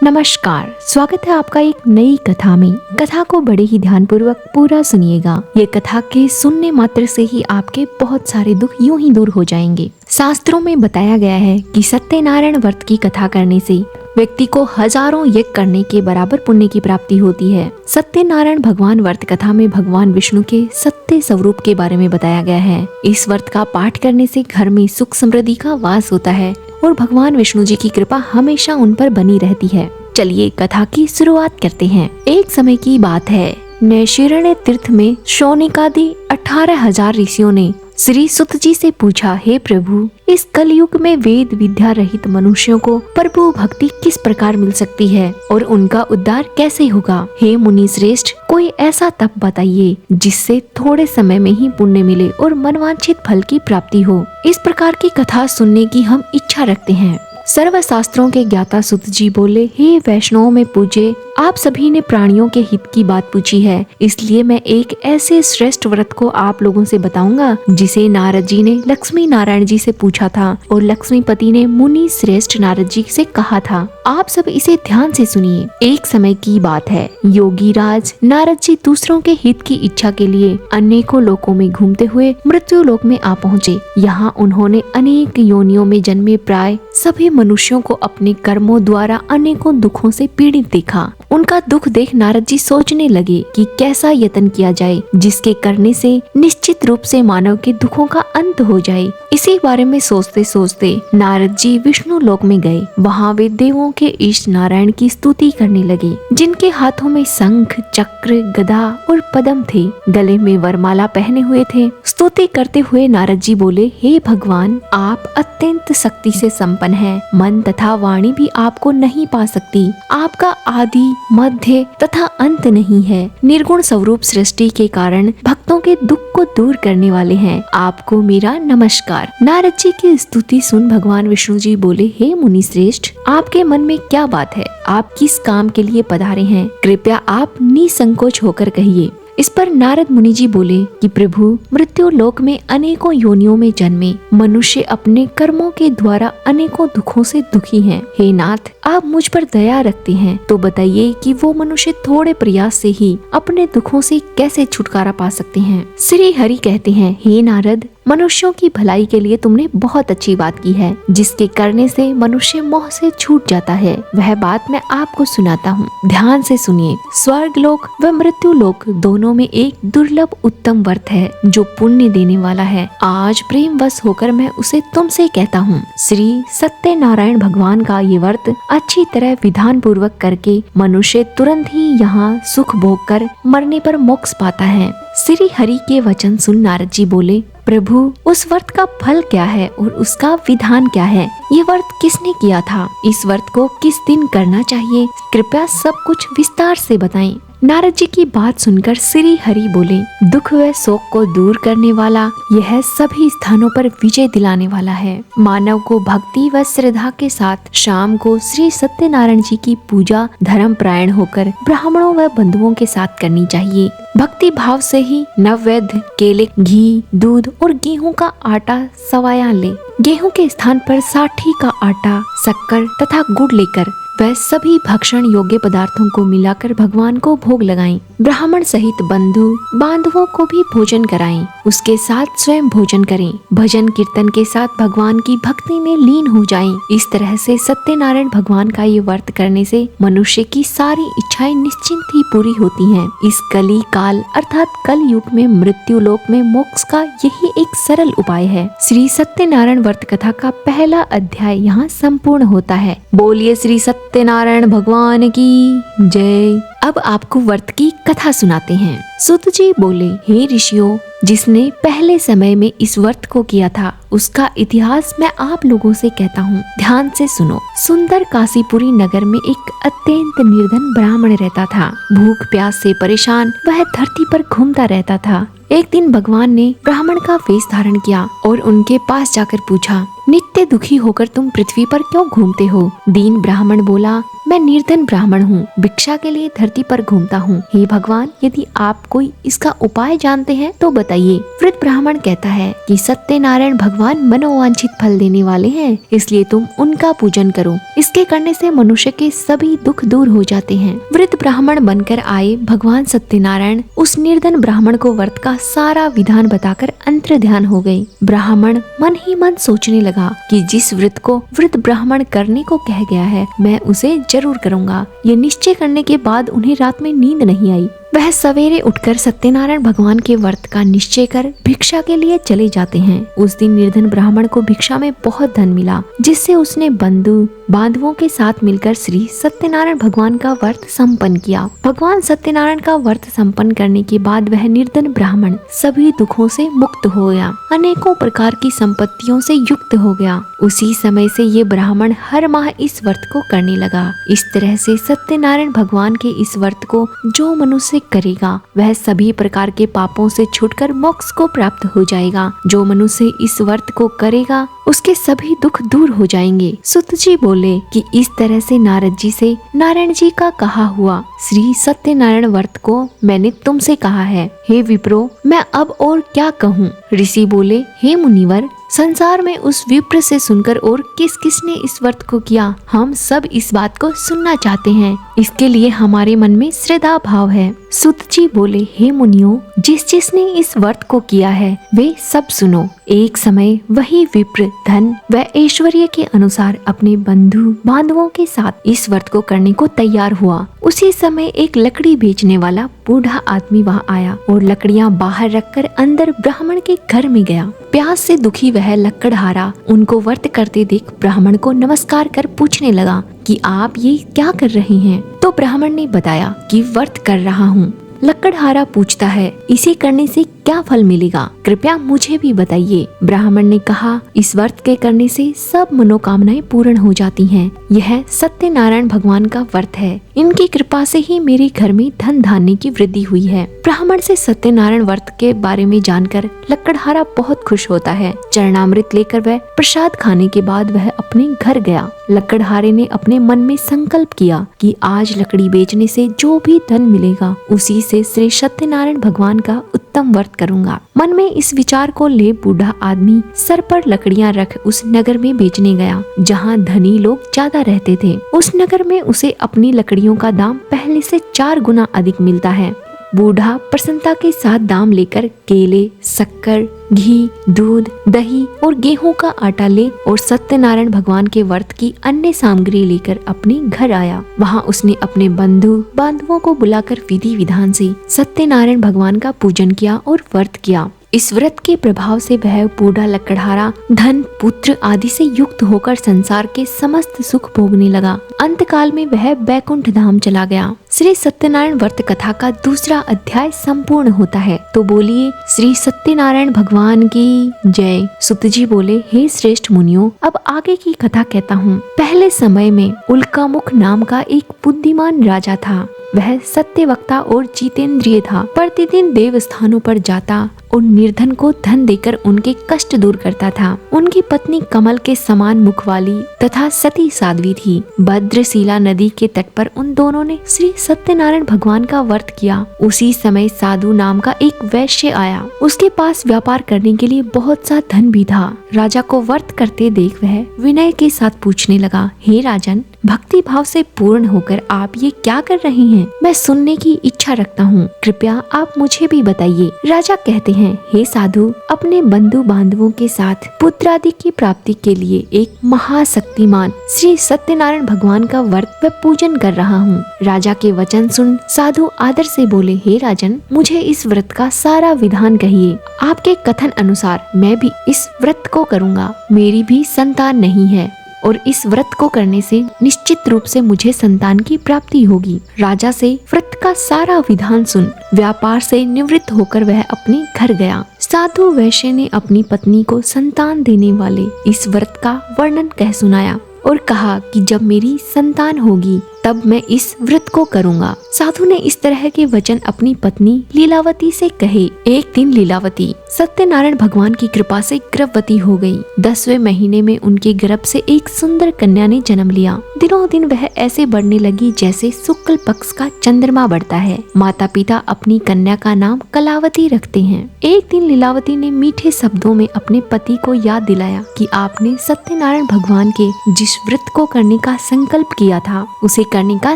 नमस्कार, स्वागत है आपका एक नई कथा में। कथा को बड़े ही ध्यानपूर्वक पूरा सुनिएगा। ये कथा के सुनने मात्र से ही आपके बहुत सारे दुख यूं ही दूर हो जाएंगे। शास्त्रों में बताया गया है कि सत्यनारायण व्रत की कथा करने से व्यक्ति को हजारों यज्ञ करने के बराबर पुण्य की प्राप्ति होती है। सत्यनारायण भगवान व्रत कथा में भगवान विष्णु के सत्य स्वरूप के बारे में बताया गया है। इस व्रत का पाठ करने से घर में सुख समृद्धि का वास होता है और भगवान विष्णु जी की कृपा हमेशा उन पर बनी रहती है। चलिए कथा की शुरुआत करते हैं। एक समय की बात है, नैशिरण्य तीर्थ में शौनकादि 18,000 ऋषियों ने श्री सुत जी से पूछा, हे प्रभु, इस कलयुग में वेद विद्या रहित मनुष्यों को प्रभु भक्ति किस प्रकार मिल सकती है और उनका उद्धार कैसे होगा? हे मुनि श्रेष्ठ, कोई ऐसा तप बताइए जिससे थोड़े समय में ही पुण्य मिले और मनवांछित फल की प्राप्ति हो। इस प्रकार की कथा सुनने की हम इच्छा रखते हैं। सर्व शास्त्रों के ज्ञाता सुत जी बोले, हे वैष्णवों में पूजे, आप सभी ने प्राणियों के हित की बात पूछी है, इसलिए मैं एक ऐसे श्रेष्ठ व्रत को आप लोगों से बताऊंगा जिसे नारद जी ने लक्ष्मी नारायण जी से पूछा था और लक्ष्मीपति ने मुनि श्रेष्ठ नारद जी से कहा था। आप सब इसे ध्यान से सुनिए। एक समय की बात है, योगी राज नारद जी दूसरों के हित की इच्छा के लिए अनेकों लोकों में घूमते हुए मृत्यु लोक में आ पहुँचे। यहाँ उन्होंने अनेक योनियों में जन्मे प्राय सभी मनुष्यों को अपने कर्मों द्वारा अनेकों दुखों से पीड़ित देखा। उनका दुख देख नारद जी सोचने लगे कि कैसा यत्न किया जाए जिसके करने से निश्चित रूप से मानव के दुखों का अंत हो जाए। इसी बारे में सोचते सोचते नारद जी विष्णु लोक में गए। वहाँ वे देवों के इष्ट नारायण की स्तुति करने लगे, जिनके हाथों में शंख, चक्र, गदा और पद्म थे, गले में वरमाला पहने हुए थे। स्तुति करते हुए नारद जी बोले, हे भगवान, आप अत्यंत शक्ति से संपन्न हैं। मन तथा वाणी भी आपको नहीं पा सकती। आपका आदि मध्य तथा अंत नहीं है। निर्गुण स्वरूप सृष्टि के कारण भक्तों के दुख को दूर करने वाले हैं। आपको मेरा नमस्कार। नारद जी की स्तुति सुन भगवान विष्णु जी बोले, हे मुनि श्रेष्ठ, आपके मन में क्या बात है? आप किस काम के लिए पधारे हैं? कृपया आप निसंकोच होकर कहिए। इस पर नारद मुनि जी बोले कि प्रभु, मृत्यु लोक में अनेकों योनियों में जन्मे मनुष्य अपने कर्मों के द्वारा अनेकों दुखों से दुखी हैं। हे नाथ, आप मुझ पर दया रखते हैं तो बताइए कि वो मनुष्य थोड़े प्रयास से ही अपने दुखों से कैसे छुटकारा पा सकते हैं। श्री हरि कहते हैं, हे नारद, मनुष्यों की भलाई के लिए तुमने बहुत अच्छी बात की है, जिसके करने से मनुष्य मोह से छूट जाता है। वह बात मैं आपको सुनाता हूँ, ध्यान से सुनिए। स्वर्ग लोक व मृत्यु लोक दोनों में एक दुर्लभ उत्तम व्रत है जो पुण्य देने वाला है। आज प्रेम वश होकर मैं उसे तुमसे कहता हूँ। श्री सत्यनारायण भगवान का ये व्रत अच्छी तरह विधान पूर्वक करके मनुष्य तुरंत ही यहाँ सुख भोग कर मरने पर मोक्ष पाता है। श्री हरि के वचन सुन नारद जी बोले, प्रभु, उस व्रत का फल क्या है और उसका विधान क्या है? ये व्रत किसने किया था? इस व्रत को किस दिन करना चाहिए? कृपया सब कुछ विस्तार से बताएं। नारद जी की बात सुनकर श्री हरि बोले, दुख व शोक को दूर करने वाला, यह सभी स्थानों पर विजय दिलाने वाला है। मानव को भक्ति व श्रद्धा के साथ शाम को श्री सत्यनारायण जी की पूजा धर्म प्रायण होकर ब्राह्मणों व बंधुओं के साथ करनी चाहिए। भक्ति भाव से ही नववैद्य केले, घी, दूध और गेहूं का आटा सवाया ले। गेहूं के स्थान पर साठी का आटा, शक्कर तथा गुड़ लेकर वह सभी भक्षण योग्य पदार्थों को मिलाकर भगवान को भोग लगाएं। ब्राह्मण सहित बंधु बांधवों को भी भोजन कराएं। उसके साथ स्वयं भोजन करें। भजन कीर्तन के साथ भगवान की भक्ति में लीन हो जाएं। इस तरह से सत्यनारायण भगवान का ये व्रत करने से मनुष्य की सारी इच्छाएं निश्चिंत ही पूरी होती हैं। इस कली काल अर्थात कल युग में मृत्यु लोक में मोक्ष का यही एक सरल उपाय है। श्री सत्यनारायण व्रत कथा का पहला अध्याय यहाँ संपूर्ण होता है। बोलिए श्री सत्यनारायण भगवान की जय। अब आपको व्रत की कथा सुनाते हैं। सुत जी बोले, हे ऋषियों, जिसने पहले समय में इस व्रत को किया था उसका इतिहास मैं आप लोगों से कहता हूँ, ध्यान से सुनो। सुंदर काशीपुरी नगर में एक अत्यंत निर्धन ब्राह्मण रहता था। भूख प्यास से परेशान वह धरती पर घूमता रहता था। एक दिन भगवान ने ब्राह्मण का वेश धारण किया और उनके पास जाकर पूछा, नित्य दुखी होकर तुम पृथ्वी पर क्यों घूमते हो? दीन ब्राह्मण बोला, मैं मैं निर्धन ब्राह्मण हूँ, भिक्षा के लिए धरती पर घूमता हूँ। हे भगवान, यदि आप कोई इसका उपाय जानते हैं तो बताइए। वृद्ध ब्राह्मण कहता है कि सत्यनारायण भगवान मनोवांछित फल देने वाले हैं, इसलिए तुम उनका पूजन करो। इसके करने से मनुष्य के सभी दुख दूर हो जाते हैं। वृद्ध ब्राह्मण बनकर आए भगवान सत्यनारायण उस निर्धन ब्राह्मण को व्रत का सारा विधान बताकर अंतर ध्यान हो गए। ब्राह्मण मन ही मन सोचने लगा कि जिस व्रत को वृद्ध ब्राह्मण करने को कह गया है, मैं उसे जरूर करूँगा। ये निश्चय करने के बाद उन्हें रात में नींद नहीं आई। वह सवेरे उठकर सत्यनारायण भगवान के व्रत का निश्चय कर भिक्षा के लिए चले जाते हैं। उस दिन निर्धन ब्राह्मण को भिक्षा में बहुत धन मिला, जिससे उसने बंधु बांधवों के साथ मिलकर श्री सत्यनारायण भगवान का व्रत संपन्न किया। भगवान सत्यनारायण का व्रत संपन्न करने के बाद वह निर्धन ब्राह्मण सभी दुखों से मुक्त हो गया, अनेकों प्रकार की संपत्तियों से युक्त हो गया। उसी समय से ये ब्राह्मण हर माह इस व्रत को करने लगा। इस तरह से सत्यनारायण भगवान के इस व्रत को जो मनुष्य करेगा, वह सभी प्रकार के पापों से छूटकर मोक्ष को प्राप्त हो जाएगा। जो मनुष्य इस व्रत को करेगा, उसके सभी दुख दूर हो जाएंगे। सुत जी बोले कि इस तरह से नारद जी से नारायण जी का कहा हुआ श्री सत्यनारायण व्रत को मैंने तुमसे कहा है। हे विप्रो, मैं अब और क्या कहूँ? ऋषि बोले, हे मुनिवर, संसार में उस विप्र से सुनकर और किस किसने इस व्रत को किया, हम सब इस बात को सुनना चाहते हैं। इसके लिए हमारे मन में श्रद्धा भाव है। सुत जी बोले, हे मुनियों, जिस जिसने इस व्रत को किया है वे सब सुनो। एक समय वही विप्र धन व ऐश्वर्य के अनुसार अपने बंधु बांधवों के साथ इस व्रत को करने को तैयार हुआ। उसी समय एक लकड़ी बेचने वाला बूढ़ा आदमी वहाँ आया और लकड़ियाँ बाहर रखकर अंदर ब्राह्मण के घर में गया। प्यास से दुखी वह लकड़हारा उनको व्रत करते देख ब्राह्मण को नमस्कार कर पूछने लगा कि आप ये क्या कर रहे हैं? तो ब्राह्मण ने बताया कि व्रत कर रहा हूँ। लकड़हारा पूछता है, इसे करने से क्या फल मिलेगा? कृपया मुझे भी बताइए। ब्राह्मण ने कहा, इस व्रत के करने से सब मनोकामनाएं पूर्ण हो जाती हैं। यह सत्यनारायण भगवान का व्रत है। इनकी कृपा से ही मेरे घर में धन धान्य की वृद्धि हुई है। ब्राह्मण से सत्यनारायण व्रत के बारे में जानकर लकड़हारा बहुत खुश होता है। चरणामृत लेकर वह प्रसाद खाने के बाद वह अपने घर गया। लकड़हारे ने अपने मन में संकल्प किया कि आज लकड़ी बेचने से जो भी धन मिलेगा, उसी से श्री सत्यनारायण भगवान का उत्तम व्रत करूंगा। मन में इस विचार को ले बूढ़ा आदमी सर पर लकड़ियां रख उस नगर में बेचने गया जहां धनी लोग ज्यादा रहते थे। उस नगर में उसे अपनी लकड़ियों का दाम पहले से 4 गुना अधिक मिलता है। बूढ़ा प्रसन्नता के साथ दाम लेकर केले, शक्कर, घी, दूध, दही और गेहूं का आटा ले और सत्यनारायण भगवान के व्रत की अन्य सामग्री लेकर अपने घर आया। वहां उसने अपने बंधु बांधवों को बुलाकर विधि विधान से सत्यनारायण भगवान का पूजन किया और व्रत किया। इस व्रत के प्रभाव से वह बूढ़ा लकड़हारा धन, पुत्र आदि से युक्त होकर संसार के समस्त सुख भोगने लगा। अंतकाल में वह बैकुंठ धाम चला गया। श्री सत्यनारायण व्रत कथा का दूसरा अध्याय संपूर्ण होता है। तो बोलिए श्री सत्यनारायण भगवान की जय। सुत जी बोले, हे श्रेष्ठ मुनियों, अब आगे की कथा कहता हूँ। पहले समय में उल्कामुख नाम का एक बुद्धिमान राजा था। वह सत्यवक्ता और जितेंद्रिय था। प्रतिदिन देव स्थानों पर जाता और निर्धन को धन देकर उनके कष्ट दूर करता था। उनकी पत्नी कमल के समान मुख वाली तथा सती साध्वी थी। भद्रशिला नदी के तट पर उन दोनों ने श्री सत्यनारायण भगवान का व्रत किया। उसी समय साधु नाम का एक वैश्य आया। उसके पास व्यापार करने के लिए बहुत सा धन भी था। राजा को व्रत करते देख वह विनय के साथ पूछने लगा, हे राजन, भक्ति भाव से पूर्ण होकर आप ये क्या कर रहे हैं? मैं सुनने की इच्छा रखता हूँ, कृपया आप मुझे भी बताइए। राजा कहते हैं, हे साधु, अपने बंधु बांधवों के साथ पुत्र आदि की प्राप्ति के लिए एक महाशक्तिमान श्री सत्यनारायण भगवान का व्रत व पूजन कर रहा हूँ। राजा के वचन सुन साधु आदर से बोले, हे राजन, मुझे इस व्रत का सारा विधान कहिए। आपके कथन अनुसार मैं भी इस व्रत को करूँगा। मेरी भी संतान नहीं है और इस व्रत को करने से निश्चित रूप से मुझे संतान की प्राप्ति होगी। राजा से व्रत का सारा विधान सुन व्यापार से निवृत्त होकर वह अपने घर गया। साधु वैश्य ने अपनी पत्नी को संतान देने वाले इस व्रत का वर्णन कह सुनाया और कहा कि जब मेरी संतान होगी तब मैं इस व्रत को करूँगा। साधु ने इस तरह के वचन अपनी पत्नी लीलावती से कहे। एक दिन लीलावती सत्यनारायण भगवान की कृपा से गर्भवती हो गई। 10वें महीने में उनके गर्भ से एक सुंदर कन्या ने जन्म लिया। दिनों दिन वह ऐसे बढ़ने लगी जैसे शुक्ल पक्ष का चंद्रमा बढ़ता है। माता पिता अपनी कन्या का नाम कलावती रखते हैं। एक दिन लीलावती ने मीठे शब्दों में अपने पति को याद दिलाया कि आपने सत्यनारायण भगवान के जिस व्रत को करने का संकल्प किया था उसे करने का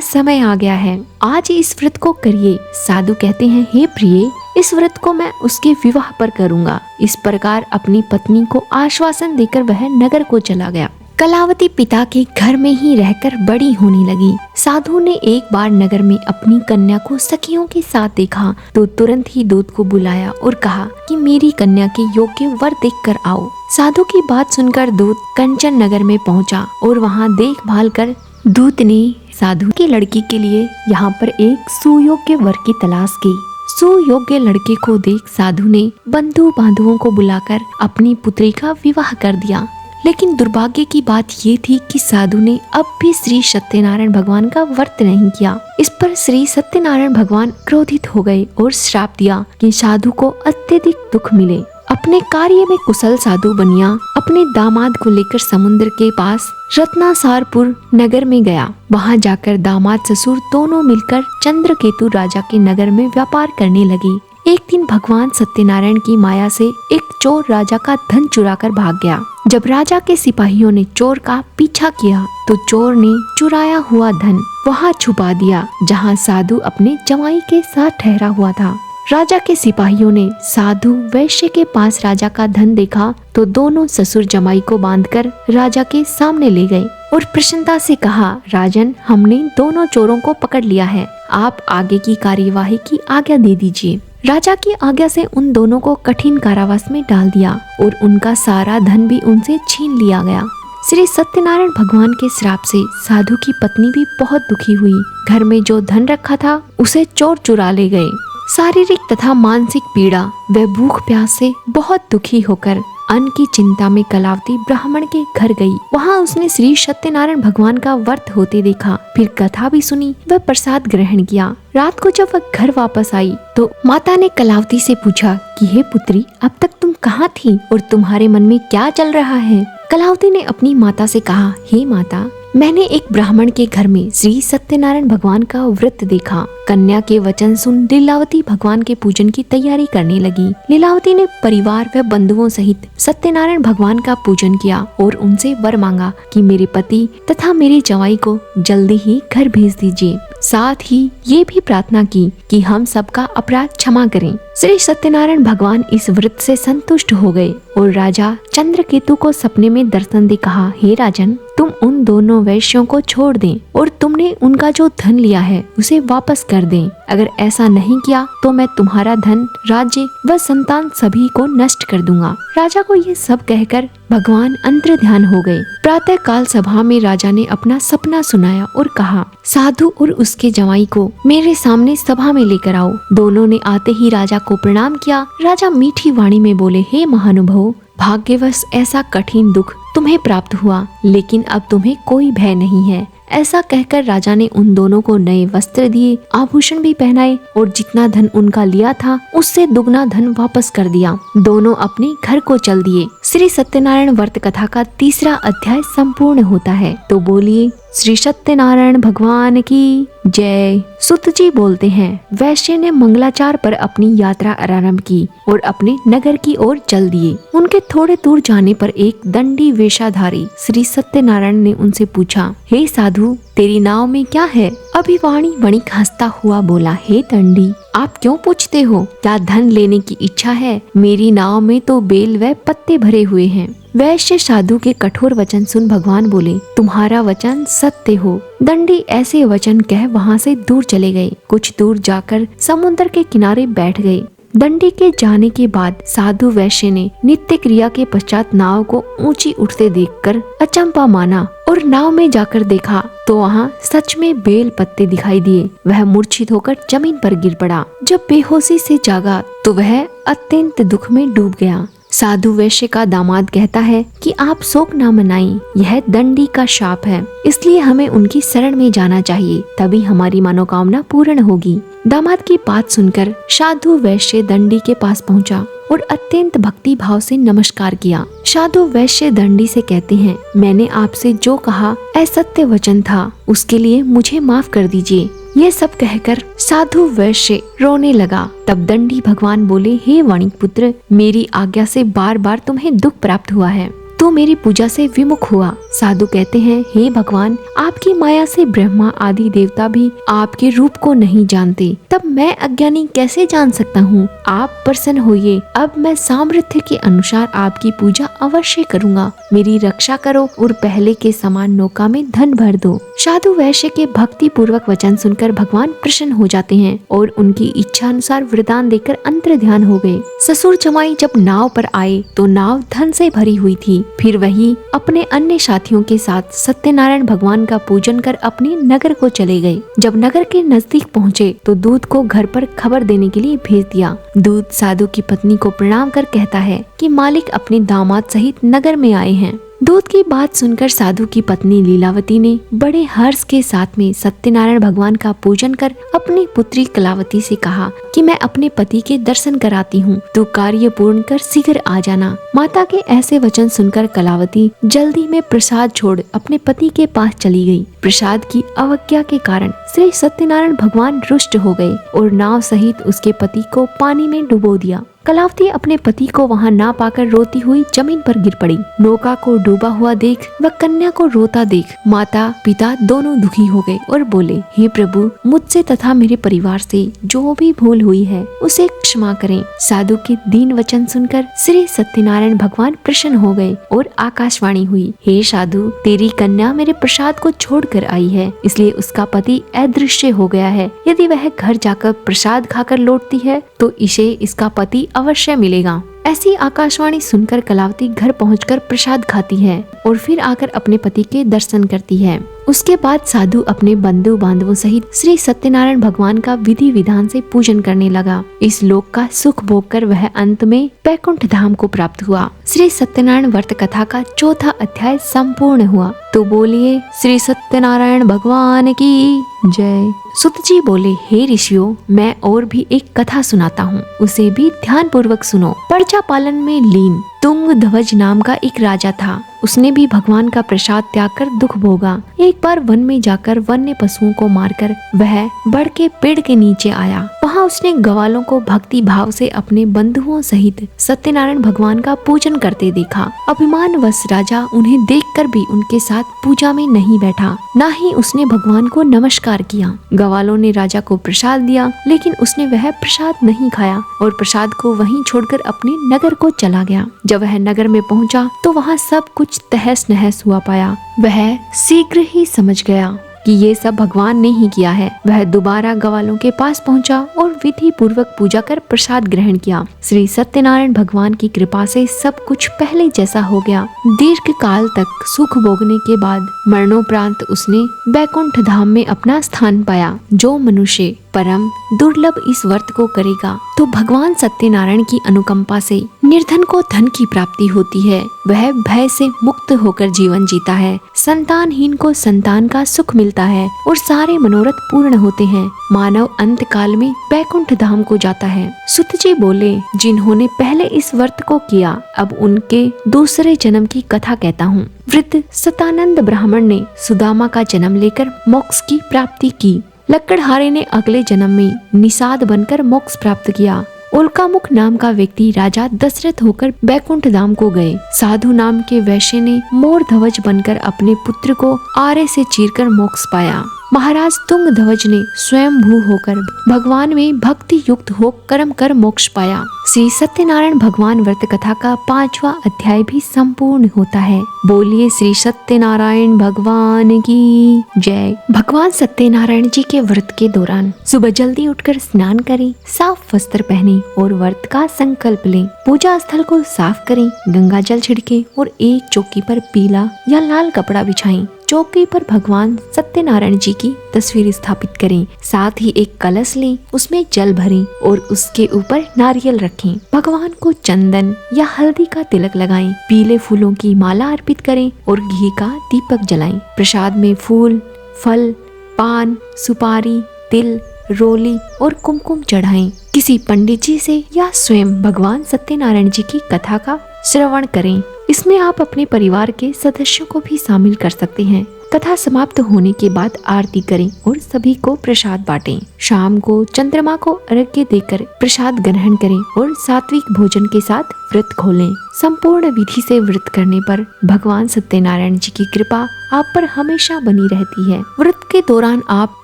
समय आ गया है। आज इस व्रत को करिए। साधु कहते हैं, हे प्रिय, इस व्रत को मैं उसके विवाह पर करूँगा। इस प्रकार अपनी पत्नी को आश्वासन देकर वह नगर को चला गया। कलावती पिता के घर में ही रहकर बड़ी होने लगी। साधु ने एक बार नगर में अपनी कन्या को सखियों के साथ देखा तो तुरंत ही दूत को बुलाया और कहा कि मेरी कन्या के योग्य वर देखकर आओ। साधु की बात सुनकर दूत कंचन नगर में पहुंचा और वहां देखभाल कर दूत ने साधु की लड़की के लिए यहाँ पर एक सुयोग्य वर की तलाश की। सुयोग्य लड़के को देख साधु ने बंधु बांधुओं को बुलाकर अपनी पुत्री का विवाह कर दिया। लेकिन दुर्भाग्य की बात ये थी कि साधु ने अब भी श्री सत्यनारायण भगवान का व्रत नहीं किया। इस पर श्री सत्यनारायण भगवान क्रोधित हो गए और श्राप दिया कि साधु को अत्यधिक दुख मिले। अपने कार्य में कुशल साधु बनिया अपने दामाद को लेकर समुद्र के पास रत्नासारपुर नगर में गया। वहां जाकर दामाद ससुर दोनों मिलकर चंद्रकेतु राजा के नगर में व्यापार करने लगे। एक दिन भगवान सत्यनारायण की माया से एक चोर राजा का धन चुराकर भाग गया। जब राजा के सिपाहियों ने चोर का पीछा किया तो चोर ने चुराया हुआ धन वहां छुपा दिया जहां साधु अपने जमाई के साथ ठहरा हुआ था। राजा के सिपाहियों ने साधु वैश्य के पास राजा का धन देखा तो दोनों ससुर जमाई को बांधकर राजा के सामने ले गए और प्रसन्नता से कहा, राजन, हमने दोनों चोरों को पकड़ लिया है। आप आगे की कार्यवाही की आज्ञा दे दीजिए। राजा की आज्ञा से उन दोनों को कठिन कारावास में डाल दिया और उनका सारा धन भी उनसे छीन लिया गया। श्री सत्यनारायण भगवान के श्राप से साधु की पत्नी भी बहुत दुखी हुई। घर में जो धन रखा था उसे चोर चुरा ले गए। शारीरिक तथा मानसिक पीड़ा व भूख प्यास से बहुत दुखी होकर अन्न की चिंता में कलावती ब्राह्मण के घर गई। वहां उसने श्री सत्यनारायण भगवान का व्रत होते देखा, फिर कथा भी सुनी व प्रसाद ग्रहण किया। रात को जब वह घर वापस आई तो माता ने कलावती से पूछा कि हे पुत्री, अब तक तुम कहाँ थी और तुम्हारे मन में क्या चल रहा है? कलावती ने अपनी माता से कहा, हे माता, मैंने एक ब्राह्मण के घर में श्री सत्यनारायण भगवान का व्रत देखा। कन्या के वचन सुन लीलावती भगवान के पूजन की तैयारी करने लगी। लीलावती ने परिवार व बंधुओं सहित सत्यनारायण भगवान का पूजन किया और उनसे वर मांगा कि मेरे पति तथा मेरे जवाई को जल्दी ही घर भेज दीजिए। साथ ही ये भी प्रार्थना की कि हम सबका अपराध क्षमा करें। श्री सत्यनारायण भगवान इस व्रत से संतुष्ट हो गए और राजा चंद्रकेतु को सपने में दर्शन दे कहा, हे राजन, तुम उन दोनों वैश्यों को छोड़ दें और तुमने उनका जो धन लिया है उसे वापस कर दें। अगर ऐसा नहीं किया तो मैं तुम्हारा धन, राज्य व संतान सभी को नष्ट कर दूंगा। राजा को ये सब कहकर भगवान अंतर ध्यान हो गए। प्रातः काल सभा में राजा ने अपना सपना सुनाया और कहा, साधु और उसके जवाई को मेरे सामने सभा में लेकर आओ। दोनों ने आते ही राजा को प्रणाम किया। राजा मीठी वाणी में बोले, हे महानुभाव, भाग्यवश ऐसा कठिन दुख तुम्हें प्राप्त हुआ, लेकिन अब तुम्हें कोई भय नहीं है। ऐसा कहकर राजा ने उन दोनों को नए वस्त्र दिए, आभूषण भी पहनाए और जितना धन उनका लिया था उससे दुगना धन वापस कर दिया। दोनों अपने घर को चल दिए। श्री सत्यनारायण व्रत कथा का तीसरा अध्याय संपूर्ण होता है। तो बोलिए श्री सत्यनारायण भगवान की जय। सुत जी बोलते हैं, वैश्य ने मंगलाचार पर अपनी यात्रा आरंभ की और अपने नगर की ओर चल दिए। उनके थोड़े दूर जाने पर एक दंडी वेशधारी श्री सत्यनारायण ने उनसे पूछा, हे साधु, तेरी नाव में क्या है? अभिवाणी वणिक हंसता हुआ बोला, हे दंडी, आप क्यों पूछते हो? क्या धन लेने की इच्छा है? मेरी नाव में तो बेल व पत्ते भरे हुए हैं। वैश्य साधु के कठोर वचन सुन भगवान बोले, तुम्हारा वचन सत्य हो। दंडी ऐसे वचन कह वहाँ से दूर चले गए। कुछ दूर जाकर समुद्र के किनारे बैठ गए। दंडी के जाने के बाद साधु वैश्य ने नित्य क्रिया के पश्चात नाव को ऊंची उठते देखकर अचंभा माना और नाव में जाकर देखा तो वहाँ सच में बेल पत्ते दिखाई दिए। वह मूर्छित होकर जमीन पर गिर पड़ा। जब बेहोशी से जागा तो वह अत्यंत दुख में डूब गया। साधु वैश्य का दामाद कहता है कि आप शोक न मनाएं, यह दंडी का शाप है, इसलिए हमें उनकी शरण में जाना चाहिए, तभी हमारी मनोकामना पूर्ण होगी। दामाद की बात सुनकर साधु वैश्य दंडी के पास पहुंचा और अत्यंत भक्ति भाव से नमस्कार किया। साधु वैश्य दंडी से कहते हैं, मैंने आपसे जो कहा असत्य वचन था, उसके लिए मुझे माफ कर दीजिए। ये सब कहकर साधु वैश्य रोने लगा। तब दंडी भगवान बोले, हे वाणिक पुत्र, मेरी आज्ञा से बार बार तुम्हें दुख प्राप्त हुआ है, तो मेरी पूजा से विमुख हुआ। साधु कहते हैं, हे भगवान, आपकी माया से ब्रह्मा आदि देवता भी आपके रूप को नहीं जानते, तब मैं अज्ञानी कैसे जान सकता हूँ। आप प्रसन्न होइए, अब मैं सामर्थ्य के अनुसार आपकी पूजा अवश्य करूँगा। मेरी रक्षा करो और पहले के समान नौका में धन भर दो। साधु वैश्य के भक्ति पूर्वक वचन सुनकर भगवान प्रसन्न हो जाते हैं और उनकी इच्छा अनुसार वरदान देकर अंतर ध्यान हो गए। ससुर जमाई जब नाव पर आए तो नाव धन से भरी हुई थी। फिर वही अपने अन्य साथियों के साथ सत्यनारायण भगवान का पूजन कर अपने नगर को चले गए। जब नगर के नजदीक पहुँचे तो दूत को घर पर खबर देने के लिए भेज दिया। दूत साधु की पत्नी को प्रणाम कर कहता है कि मालिक अपने दामाद सहित नगर में आए हैं। दूत की बात सुनकर साधु की पत्नी लीलावती ने बड़े हर्ष के साथ में सत्यनारायण भगवान का पूजन कर अपनी पुत्री कलावती से कहा कि मैं अपने पति के दर्शन कराती हूँ, तू कार्य पूर्ण कर शीघ्र आ जाना। माता के ऐसे वचन सुनकर कलावती जल्दी में प्रसाद छोड़ अपने पति के पास चली गई। प्रसाद की अवज्ञा के कारण श्री सत्यनारायण भगवान रुष्ट हो गए और नाव सहित उसके पति को पानी में डुबो दिया। कलावती अपने पति को वहां ना पाकर रोती हुई जमीन पर गिर पड़ी। नौका को डूबा हुआ देख व कन्या को रोता देख माता पिता दोनों दुखी हो गए और बोले, हे प्रभु, मुझसे तथा मेरे परिवार से जो भी भूल हुई है उसे क्षमा करें। साधु के दीन वचन सुनकर श्री सत्यनारायण भगवान प्रसन्न हो गए और आकाशवाणी हुई, हे साधु, तेरी कन्या मेरे प्रसाद को छोड़कर आई है, इसलिए उसका पति अदृश्य हो गया है। यदि वह घर जाकर प्रसाद खाकर लौटती है तो इसे इसका पति अवश्य मिलेगा। ऐसी आकाशवाणी सुनकर कलावती घर पहुंचकर प्रसाद खाती है और फिर आकर अपने पति के दर्शन करती है। उसके बाद साधु अपने बंधु बांधवों सहित श्री सत्यनारायण भगवान का विधि विधान से पूजन करने लगा। इस लोक का सुख भोग कर वह अंत में बैकुंठ धाम को प्राप्त हुआ। श्री सत्यनारायण व्रत कथा का चौथा अध्याय संपूर्ण हुआ। तो बोलिए श्री सत्यनारायण भगवान की जय। सुत जी बोले, हे ऋषियों, मैं और भी एक कथा सुनाता हूँ, उसे भी ध्यान पूर्वक सुनो। प्रजा पालन में लीन तुंग ध्वज नाम का एक राजा था। उसने भी भगवान का प्रसाद त्याग कर दुख भोगा। एक बार वन में जाकर वन्य पशुओं को मारकर वह बड़ के पेड़ के नीचे आया। वहाँ उसने ग्वालों को भक्ति भाव से अपने बंधुओं सहित सत्यनारायण भगवान का पूजन करते देखा। अभिमानवश राजा उन्हें देखकर भी उनके साथ पूजा में नहीं बैठा, न ही उसने भगवान को नमस्कार किया। ग्वालों ने राजा को प्रसाद दिया, लेकिन उसने वह प्रसाद नहीं खाया और प्रसाद को वहीं छोड़कर अपने नगर को चला गया। जब वह नगर में पहुंचा तो वहाँ सब कुछ तहस नहस हुआ पाया। वह शीघ्र ही समझ गया कि ये सब भगवान ने ही किया है। वह दोबारा ग्वालों के पास पहुंचा और विधि पूर्वक पूजा कर प्रसाद ग्रहण किया। श्री सत्यनारायण भगवान की कृपा से सब कुछ पहले जैसा हो गया। दीर्घ काल तक सुख भोगने के बाद मरणोपरांत उसने बैकुंठ धाम में अपना स्थान पाया। जो मनुष्य परम दुर्लभ इस व्रत को करेगा तो भगवान सत्यनारायण की अनुकंपा से निर्धन को धन की प्राप्ति होती है। वह भय से मुक्त होकर जीवन जीता है। संतानहीन को संतान का सुख मिलता है और सारे मनोरथ पूर्ण होते हैं। मानव अंत काल में बैकुंठ धाम को जाता है। सुत जी बोले, जिन्होंने पहले इस व्रत को किया, अब उनके दूसरे जन्म की कथा कहता हूँ। वृद्ध सतानंद ब्राह्मण ने सुदामा का जन्म लेकर मोक्ष की प्राप्ति की। लक्कड़हारे ने अगले जन्म में निषाद बनकर मोक्ष प्राप्त किया। उल्कामुख नाम का व्यक्ति राजा दशरथ होकर बैकुंठ धाम को गए। साधु नाम के वैश्य ने मोर ध्वज बनकर अपने पुत्र को आरे से चीरकर मोक्ष पाया। महाराज तुंग ध्वज ने स्वयं भू होकर भगवान में भक्ति युक्त हो कर्म कर मोक्ष पाया। श्री सत्यनारायण भगवान व्रत कथा का 5वां अध्याय भी संपूर्ण होता है। बोलिए श्री सत्यनारायण भगवान की जय। भगवान सत्यनारायण जी के व्रत के दौरान सुबह जल्दी उठकर स्नान करें, साफ वस्त्र पहने और व्रत का संकल्प लें। पूजा स्थल को साफ करें, गंगा जल छिड़के और एक चौकी पर पीला या लाल कपड़ा बिछाएं। चौके पर भगवान सत्यनारायण जी की तस्वीर स्थापित करें। साथ ही एक कलश लें, उसमें जल भरें और उसके ऊपर नारियल रखें। भगवान को चंदन या हल्दी का तिलक लगाएं, पीले फूलों की माला अर्पित करें और घी का दीपक जलाएं। प्रसाद में फूल, फल, पान, सुपारी, तिल, रोली और कुमकुम चढ़ाएं। किसी पंडित जी से या स्वयं भगवान सत्यनारायण जी की कथा का श्रवण करें। इसमें आप अपने परिवार के सदस्यों को भी शामिल कर सकते हैं। कथा समाप्त होने के बाद आरती करें और सभी को प्रसाद बांटें। शाम को चंद्रमा को अर्घ्य देकर प्रसाद ग्रहण करें और सात्विक भोजन के साथ व्रत खोलें। संपूर्ण विधि से व्रत करने पर भगवान सत्यनारायण जी की कृपा आप पर हमेशा बनी रहती है। व्रत के दौरान आप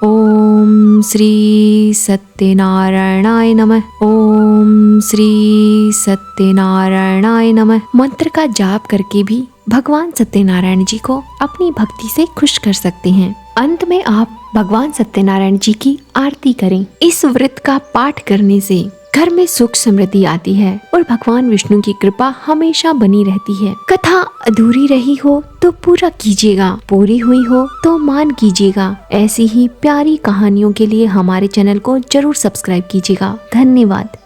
ओम श्री सत्यनारायणाय नमः, ओम श्री सत्यनारायणाय नमः मंत्र का जाप करके भी भगवान सत्यनारायण जी को अपनी भक्ति से खुश कर सकते हैं। अंत में आप भगवान सत्यनारायण जी की आरती करें। इस व्रत का पाठ करने से घर में सुख समृद्धि आती है और भगवान विष्णु की कृपा हमेशा बनी रहती है। कथा अधूरी रही हो तो पूरा कीजिएगा, पूरी हुई हो तो मान कीजिएगा। ऐसी ही प्यारी कहानियों के लिए हमारे चैनल को जरूर सब्सक्राइब कीजिएगा। धन्यवाद।